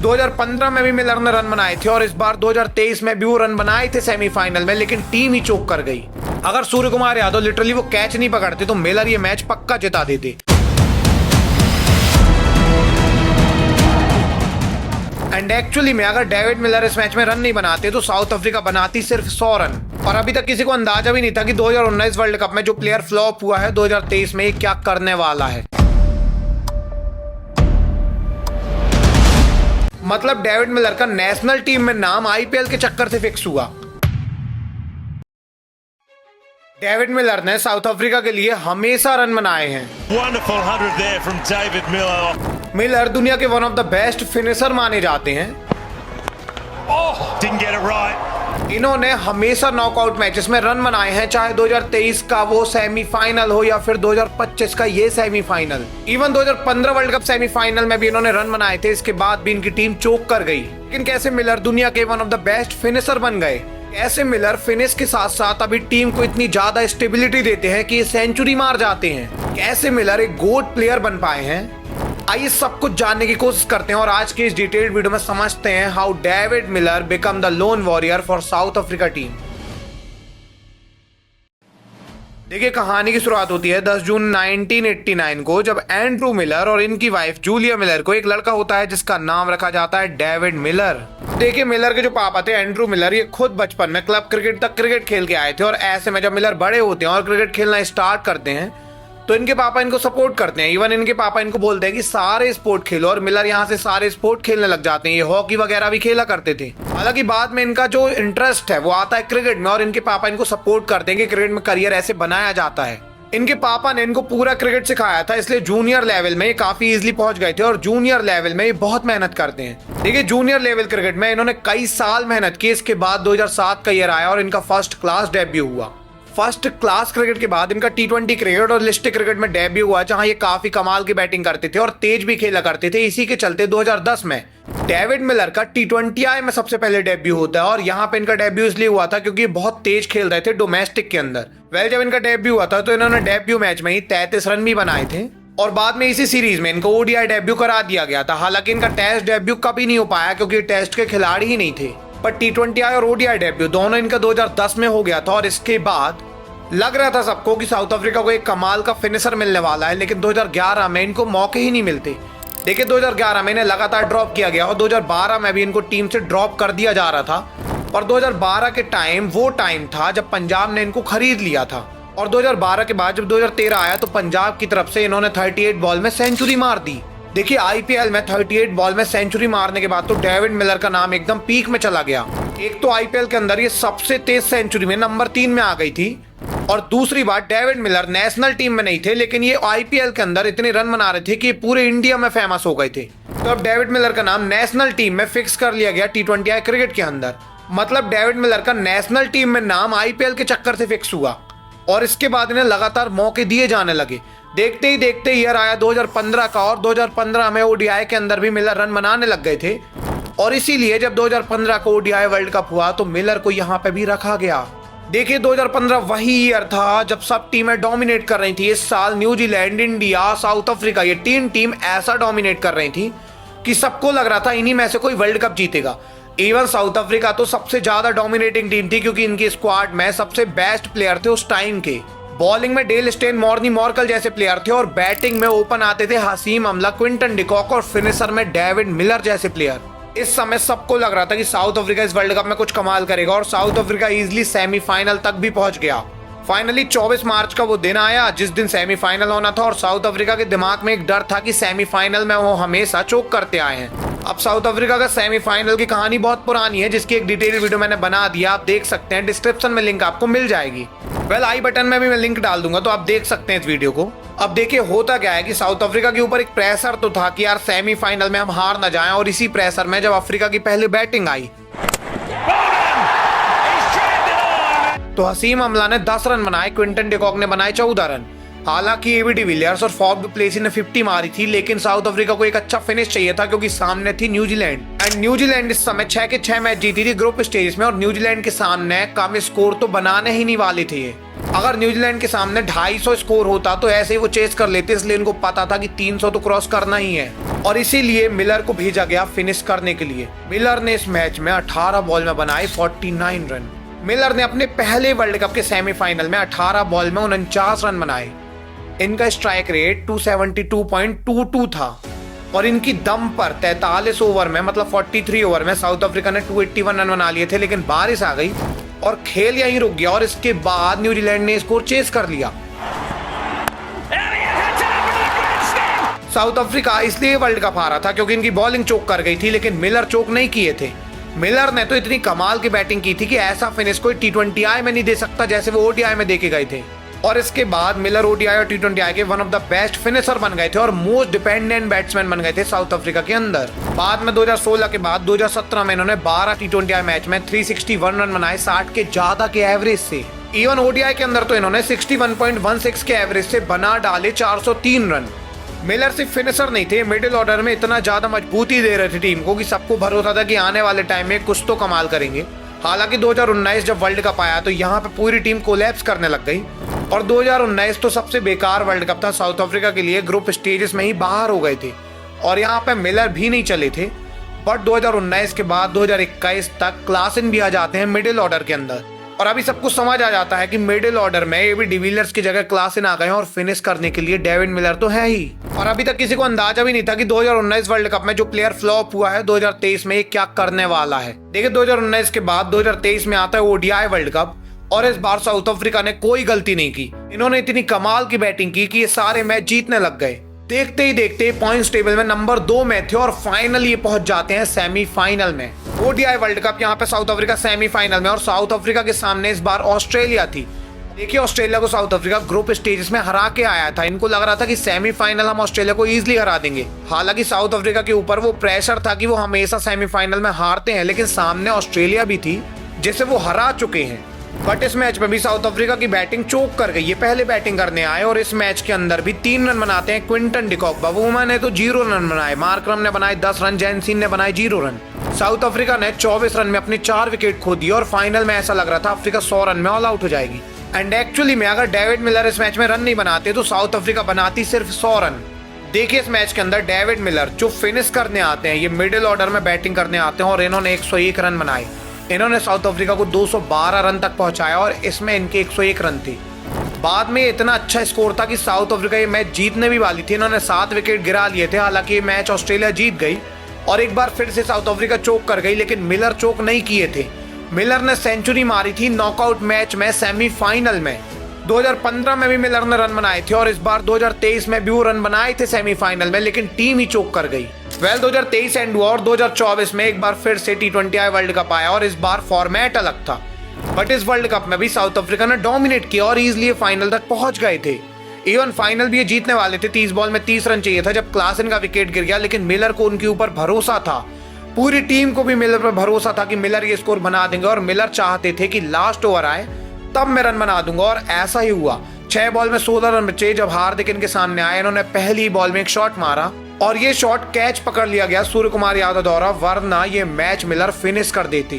2015 में भी मिलर ने रन बनाए थे और इस बार 2023 में भी वो रन बनाए थे सेमीफाइनल में, लेकिन टीम ही चोक कर गई। अगर सूर्य कुमार यादव लिटरली वो कैच नहीं पकड़ते तो मिलर ये मैच पक्का जिता देते। एंड एक्चुअली में अगर डेविड मिलर इस मैच में रन नहीं बनाते तो साउथ अफ्रीका बनाती सिर्फ 100 रन। और अभी तक किसी को अंदाजा भी नहीं था कि 2019 वर्ल्ड कप में जो प्लेयर फ्लॉप हुआ है 2023 में क्या करने वाला है। मतलब डेविड मिलर का नेशनल टीम में नाम आईपीएल के चक्कर से फिक्स हुआ। डेविड मिलर ने साउथ अफ्रीका के लिए हमेशा रन बनाए हैं। Wonderful 100 there from David Miller. Miller दुनिया के one of the best finisher माने जाते हैं। Didn't get it right. इन्होंने हमेशा नॉकआउट मैचेस में रन बनाए हैं, चाहे 2023 का वो सेमीफाइनल हो या फिर 2025 का ये semifinal. Even 2015 world cup semifinal में भी इन्होंने रन बनाए थे, इसके बाद भी इनकी टीम चोक कर गई। लेकिन कैसे मिलर दुनिया के one of the best finisher बन गए? कैसे मिलर फिनिश के साथ साथ अभी टीम को इतनी ज्यादा स्टेबिलिटी देते हैं कि ये सेंचुरी मार जाते हैं? कैसे मिलर एक गोट प्लेयर बन पाए हैं? आइए सब कुछ जानने की कोशिश करते हैं और आज के इस डिटेल्ड वीडियो में समझते हैं how David Miller become the loan warrior for south Africa team. देखिए, कहानी की शुरुआत होती है 10 जून 1989 को, जब एंड्रू मिलर और इनकी वाइफ जूलिया मिलर को एक लड़का होता है जिसका नाम रखा जाता है डेविड मिलर। देखिए, मिलर के जो पापा थे एंड्रू मिलर, ये खुद बचपन में क्लब क्रिकेट तक क्रिकेट खेल के आए थे और ऐसे में जब मिलर बड़े होते हैं और क्रिकेट खेलना स्टार्ट करते हैं तो इनके पापा इनको सपोर्ट करते हैं। इवन इनके पापा इनको बोलते हैं कि सारे स्पोर्ट खेलो और मिलर यहाँ से सारे स्पोर्ट खेलने लग जाते हैं। ये हॉकी वगैरह भी खेला करते थे। हालांकि बाद में इनका जो इंटरेस्ट है वो आता है क्रिकेट में और इनके पापा इनको सपोर्ट करते हैं कि क्रिकेट में करियर ऐसे बनाया जाता है। इनके पापा ने इनको पूरा क्रिकेट सिखाया था, इसलिए जूनियर लेवल में काफी इजीली पहुंच गए थे और जूनियर लेवल में ये बहुत मेहनत करते हैं। देखिए, जूनियर लेवल क्रिकेट में इन्होंने कई साल मेहनत की। इसके बाद 2007 का ईयर आया और इनका फर्स्ट क्लास डेब्यू हुआ। फर्स्ट क्लास क्रिकेट के बाद इनका T20 क्रिकेट और लिस्ट क्रिकेट में डेब्यू हुआ, जहां ये काफी कमाल की बैटिंग करते थे और तेज भी खेला करते थे। इसी के चलते 2010 में डेविड मिलर का T20I में सबसे पहले डेब्यू होता है और यहाँ पे इनका डेब्यू इसलिए हुआ था क्योंकि बहुत तेज खेल रहे थे डोमेस्टिक के अंदर। जब इनका डेब्यू हुआ था तो इन्होंने डेब्यू मैच में ही 33 रन भी बनाए थे और बाद में इसी सीरीज में इनको ODI डेब्यू करा दिया गया था। हालांकि इनका टेस्ट डेब्यू कभी नहीं हो पाया क्योंकि टेस्ट के खिलाड़ी ही नहीं थे, पर T20I और ODI डेब्यू दोनों इनका 2010 में हो गया था। और इसके बाद लग रहा था सबको कि साउथ अफ्रीका को एक कमाल का फिनिशर मिलने वाला है, लेकिन 2011 में इनको मौके ही नहीं मिलते। देखिए, 2011 में इन्हें लगातार ड्रॉप किया गया और 2012 में भी इनको टीम से ड्रॉप कर दिया जा रहा था। और 2012 के टाइम वो टाइम था जब पंजाब ने इनको खरीद लिया था और 2012 के बाद जब 2013 आया तो पंजाब की तरफ से इन्होंने 38 बॉल में सेंचुरी मार दी। देखिए, आईपीएल में 38 बॉल में सेंचुरी मारने के बाद तो डेविड मिलर का नाम एकदम पीक में चला गया। एक तो आईपीएल के अंदर ये सबसे तेज सेंचुरी में नंबर 3 में आ गई थी और दूसरी बात, डेविड मिलर नेशनल टीम में नहीं थे लेकिन ये आईपीएल के अंदर इतने रन बना रहे थे कि पूरे इंडिया में फेमस हो गए थे। तो अब डेविड मिलर का नाम नेशनल टीम में फिक्स कर लिया गया T20I क्रिकेट के अंदर। मतलब डेविड मिलर का नेशनल टीम में नाम आईपीएल के चक्कर से फिक्स हुआ और इसके बाद इन्हें लगातार मौके दिए जाने लगे। देखते ही देखते ईयर आया 2015 का और 2015 में ODI के अंदर भी मिलर रन बनाने लग गए थे और इसीलिए जब 2015 को ODI वर्ल्ड कप हुआ तो मिलर को यहाँ पे भी रखा गया। देखिए, 2015 वही ईयर था जब सब टीमें डोमिनेट कर रही थी। इस साल न्यूजीलैंड, इंडिया, साउथ अफ्रीका, ये 3 टीम ऐसा डोमिनेट कर रही थी कि सबको लग रहा था इन्हीं में से कोई वर्ल्ड कप जीतेगा। इवन साउथ अफ्रीका तो सबसे ज्यादा डोमिनेटिंग टीम थी क्योंकि इनकी स्क्वाड में सबसे बेस्ट प्लेयर थे उस टाइम के। बॉलिंग में डेल स्टेन, मॉर्नी मॉर्कल जैसे प्लेयर थे और बैटिंग में ओपन आते थे हसीम अमला, क्विंटन डिकॉक और फिनिशर में डेविड मिलर जैसे प्लेयर। इस समय सबको लग रहा था कि साउथ अफ्रीका इस वर्ल्ड कप में कुछ कमाल करेगा और साउथ अफ्रीका इजीली सेमीफाइनल तक भी पहुंच गया। फाइनली 24 मार्च का वो दिन आया जिस दिन सेमीफाइनल होना था और साउथ अफ्रीका के दिमाग में एक डर था कि सेमीफाइनल में वो हमेशा चोक करते आए हैं। अब साउथ अफ्रीका का सेमीफाइनल की कहानी बहुत पुरानी है जिसकी एक डिटेल वीडियो मैंने बना दिया, आप देख सकते हैं। डिस्क्रिप्शन में लिंक आपको मिल जाएगी। आई बटन में भी मैं लिंक डाल दूंगा तो आप देख सकते हैं इस वीडियो को। अब देखिए, होता क्या है कि साउथ अफ्रीका के ऊपर एक प्रेशर तो था कि यार सेमीफाइनल में हम हार ना जाएं और इसी प्रेशर में जब अफ्रीका की पहली बैटिंग आई तो हसीम अमला ने 10 रन बनाए, क्विंटन डिकॉक ने बनाए 14 रन। हालांकि एबी डिविलियर्स और फॉफ डु प्लेसी ने 50 मारी थी, लेकिन साउथ अफ्रीका को एक अच्छा फिनिश चाहिए था क्योंकि सामने थी न्यूजीलैंड। एंड न्यूजीलैंड इस समय 6 के 6 मैच जीती थी ग्रुप स्टेज में और न्यूजीलैंड के सामने कम स्कोर तो बनाने ही नहीं वाली थी ये। अगर न्यूजीलैंड के सामने 250 स्कोर होता तो ऐसे ही वो चेस कर लेते, इसलिए इनको पता था कि 300 तो क्रॉस करना ही है और इसीलिए मिलर को भेजा गया फिनिश करने के लिए। मिलर ने इस मैच में 18 बॉल में बनाए 49 रन। मिलर ने अपने पहले वर्ल्ड कप के सेमीफाइनल में 18 बॉल में 49 रन बनाए। इनका स्ट्राइक रेट 272.22 था और इनकी दम पर 43 ओवर में मतलब 43 ओवर में साउथ अफ्रीका ने 281 रन बना लिए थे, लेकिन बारिश आ गई और खेल यहीं रुक गया और इसके बाद न्यूजीलैंड ने स्कोर चेस कर लिया। साउथ अफ्रीका इसलिए वर्ल्ड कप हारा था क्योंकि इनकी बॉलिंग चोक कर गई थी, लेकिन मिलर चोक नहीं किए थे। मिलर ने तो इतनी कमाल की बैटिंग की थी कि ऐसा फिनिश कोई T20I में नहीं दे सकता जैसे वो ODI में देके गए थे। और इसके बाद मिलर ODI और T20I के one of the best finisher बन गए थे और मोस्ट डिपेंडेंट बैट्समैन बन गए थे साउथ अफ्रीका के अंदर। बाद में 2016 के बाद 2017 में इन्होंने 12 T20I मैच में 361 रन बनाए 60 के ज्यादा के एवरेज से। इवन ODI के अंदर तो इन्होंने 61.16 के एवरेज से बना डाले 403 रन। मिलर सिर्फ फिनिशर नहीं थे, मिडिल ऑर्डर में इतना ज्यादा मजबूती दे रहे थे टीम को कि सबको भरोसा था कि आने वाले टाइम में कुछ तो कमाल करेंगे। हालांकि 2019 जब वर्ल्ड कप आया तो यहाँ पे पूरी टीम कोलैप्स करने लग गई और 2019 तो सबसे बेकार वर्ल्ड कप था साउथ अफ्रीका के लिए। ग्रुप स्टेजेस में ही बाहर हो गए थे और यहाँ पे मिलर भी नहीं चले थे। बट 2019 के बाद 2021 तक क्लासन भी आ जाते हैं मिडिल ऑर्डर के अंदर और अभी सब कुछ समझ आ जाता है कि मिडिल ऑर्डर में एबी डिविलियर्स की जगह क्लासन आ गए हैं और फिनिश करने के लिए डेविड मिलर तो है ही। और अभी तक किसी को अंदाजा भी नहीं था कि 2019 वर्ल्ड कप में जो प्लेयर फ्लॉप हुआ है 2023 में ये क्या करने वाला है। देखिए 2019 के बाद 2023 में आता है ODI वर्ल्ड कप और इस बार साउथ अफ्रीका ने कोई गलती नहीं की। इन्होंने इतनी कमाल की बैटिंग की कि ये सारे मैच जीतने लग गए। देखते ही देखते पॉइंट्स टेबल में नंबर 2 में थे और फाइनली ये पहुंच जाते हैं सेमीफाइनल में। ODI वर्ल्ड कप यहाँ पे साउथ अफ्रीका सेमीफाइनल में और साउथ अफ्रीका के सामने इस बार ऑस्ट्रेलिया थी। देखिए ऑस्ट्रेलिया को साउथ अफ्रीका ग्रुप स्टेजेस में हरा के आया था। इनको लग रहा था कि सेमीफाइनल हम ऑस्ट्रेलिया को इजीली हरा देंगे। हालांकि साउथ अफ्रीका के ऊपर वो प्रेशर था कि वो हमेशा सेमीफाइनल में हारते हैं, लेकिन सामने ऑस्ट्रेलिया भी थी जिसे वो हरा चुके हैं। बट इस मैच में भी साउथ अफ्रीका की बैटिंग चोक कर गई। ये पहले बैटिंग करने आए और इस मैच के अंदर भी 3 रन बनाते हैं क्विंटन डिकॉक। बवूमा ने तो 0 रन बनाए, मार्करम ने बनाए 10 रन, जैनसीन ने बनाए 0 रन। साउथ अफ्रीका ने 24 रन में अपने 4 विकेट खो दिए और फाइनल में ऐसा लग रहा था अफ्रीका 100 रन में ऑल आउट हो जाएगी। एंड एक्चुअली में अगर डेविड मिलर इस मैच में रन नहीं बनाते तो साउथ अफ्रीका बनाती सिर्फ 100 रन। देखिए इस मैच के अंदर डेविड मिलर जो फिनिश करने आते हैं, ये मिडिल ऑर्डर में बैटिंग करने आते हैं और इन्होंने 101 रन बनाए। इन्होंने साउथ अफ्रीका को 212 रन तक पहुंचाया और इसमें इनके 101 रन थे। बाद में इतना अच्छा स्कोर था कि साउथ अफ्रीका ये मैच जीतने भी वाली थी। इन्होंने 7 विकेट गिरा लिए थे। हालांकि ये मैच ऑस्ट्रेलिया जीत गई और एक बार फिर से साउथ अफ्रीका चोक कर गई, लेकिन मिलर चोक नहीं किए थे। मिलर ने सेंचुरी मारी थी नॉकआउट मैच में सेमीफाइनल में। 2015 में भी मिलर ने रन बनाए थे और इस बार 2023 में भी वो रन बनाए थे सेमीफाइनल में, लेकिन टीम ही चोक कर गई। 2023 एंड हुआ और 2024 में एक बार फिर से T20I वर्ल्ड कप आया और इस बार फॉर्मेट अलग था। बट इस वर्ल्ड कप में भी साउथ अफ्रीका ने डोमिनेट किया और इजीली फाइनल तक पहुंच गए थे। इवन फाइनल भी ये जीतने वाले थे। 30 बॉल में 30 रन चाहिए था जब क्लासन का विकेट गिर गया, लेकिन मिलर को उनके ऊपर भरोसा था। पूरी टीम को भी मिलर पर भरोसा था कि मिलर ये स्कोर बना देंगे और मिलर चाहते थे कि लास्ट ओवर आए तब मैं रन बना दूंगा और ऐसा ही हुआ। 6 बॉल में 16 रन बचे जब हार्दिक इनके सामने आए। इन्होंने पहली बॉल में एक शॉट मारा और ये शॉट कैच पकड़ लिया गया सूर्य कुमार यादव द्वारा, वरना ये मैच मिलर फिनिश कर देती।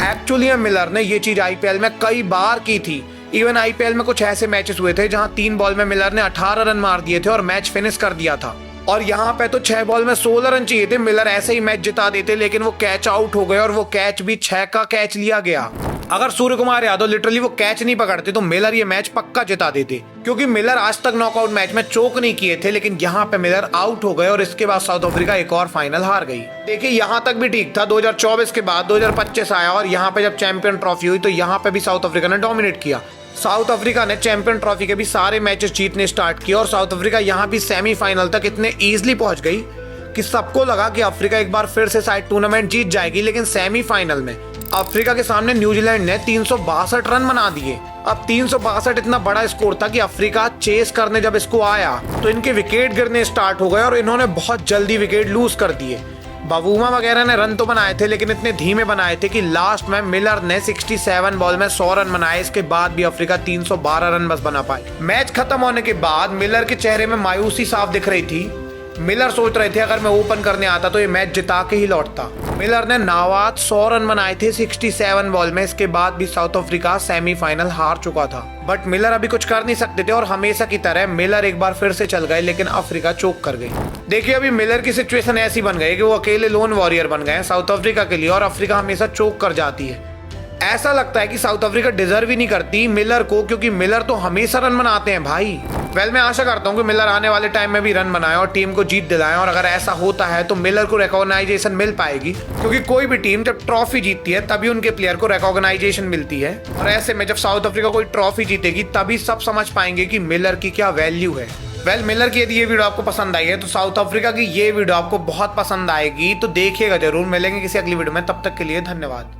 एक्चुअली मिलर ने ये चीज IPL में कई बार की थी। इवन IPL में कुछ ऐसे मैचेस हुए थे जहां 3 बॉल में मिलर ने 18 रन मार दिए थे और मैच फिनिश कर दिया था। और यहाँ पे तो 6 बॉल में 16 रन चाहिए थे, मिलर ऐसे ही मैच जिता देते, लेकिन वो कैच आउट हो गए और वो कैच भी 6 का कैच लिया गया। अगर सूर्य कुमार यादव लिटरली वो कैच नहीं पकड़ते तो मिलर ये मैच पक्का जिता देते, क्योंकि मिलर आज तक नॉकआउट मैच में चोक नहीं किए थे। लेकिन यहाँ पे मिलर आउट हो गए और इसके बाद साउथ अफ्रीका एक और फाइनल हार गई। देखिए यहाँ तक भी ठीक था। 2024 के बाद 2025 आया और यहाँ पे जब चैंपियन ट्रॉफी हुई तो यहाँ पे भी साउथ अफ्रीका ने डोमिनेट किया। साउथ अफ्रीका ने चैंपियन ट्रॉफी के भी सारे मैचेस जीतने स्टार्ट किए और साउथ अफ्रीका यहाँ भी सेमीफाइनल तक इतने इजीली पहुंच गई कि सबको लगा कि अफ्रीका एक बार फिर से शायद टूर्नामेंट जीत जाएगी। लेकिन सेमीफाइनल में अफ्रीका के सामने न्यूजीलैंड ने 362 रन बना दिए। अब 362 इतना बड़ा स्कोर था कि अफ्रीका चेस करने जब इसको आया तो इनके विकेट गिरने स्टार्ट हो गए और इन्होंने बहुत जल्दी विकेट लूज कर दिए। बवूमा वगैरह ने रन तो बनाए थे, लेकिन इतने धीमे बनाए थे कि लास्ट में मिलर ने 67 बॉल में 100 रन बनाए। इसके बाद भी अफ्रीका 312 रन बस बना पाई। मैच खत्म होने के बाद मिलर के चेहरे में मायूसी साफ दिख रही थी। मिलर सोच रहे थे अगर मैं ओपन करने आता तो ये मैच जिता के ही लौटता। मिलर ने नाबाद 100 रन बनाए थे 67 बॉल में। इसके बाद भी साउथ अफ्रीका सेमीफाइनल हार चुका था, बट मिलर अभी कुछ कर नहीं सकते थे और हमेशा की तरह मिलर एक बार फिर से चल गए, लेकिन अफ्रीका चोक कर गई। देखिए अभी मिलर की सिचुएशन ऐसी बन गई कि वो अकेले लोन वॉरियर बन गए साउथ अफ्रीका के लिए और अफ्रीका हमेशा चोक कर जाती है। ऐसा लगता है कि साउथ अफ्रीका डिजर्व ही नहीं करती मिलर को, क्योंकि मिलर तो हमेशा रन बनाते हैं भाई। मैं आशा करता हूं कि मिलर आने वाले टाइम में भी रन बनाए और टीम को जीत दिलाएं, और अगर ऐसा होता है तो मिलर को रिकॉग्नाइजेशन मिल पाएगी, क्योंकि कोई भी टीम जब ट्रॉफी जीतती है तभी उनके प्लेयर को रिकॉग्नाइजेशन मिलती है। और ऐसे में जब साउथ अफ्रीका कोई ट्रॉफी जीतेगी तभी सब समझ पाएंगे कि मिलर की क्या वैल्यू है। मिलर की यदि ये वीडियो आपको पसंद आई है तो साउथ अफ्रीका की ये वीडियो आपको बहुत पसंद आएगी, तो देखिएगा जरूर। मिलेंगे किसी अगली वीडियो में, तब तक के लिए धन्यवाद।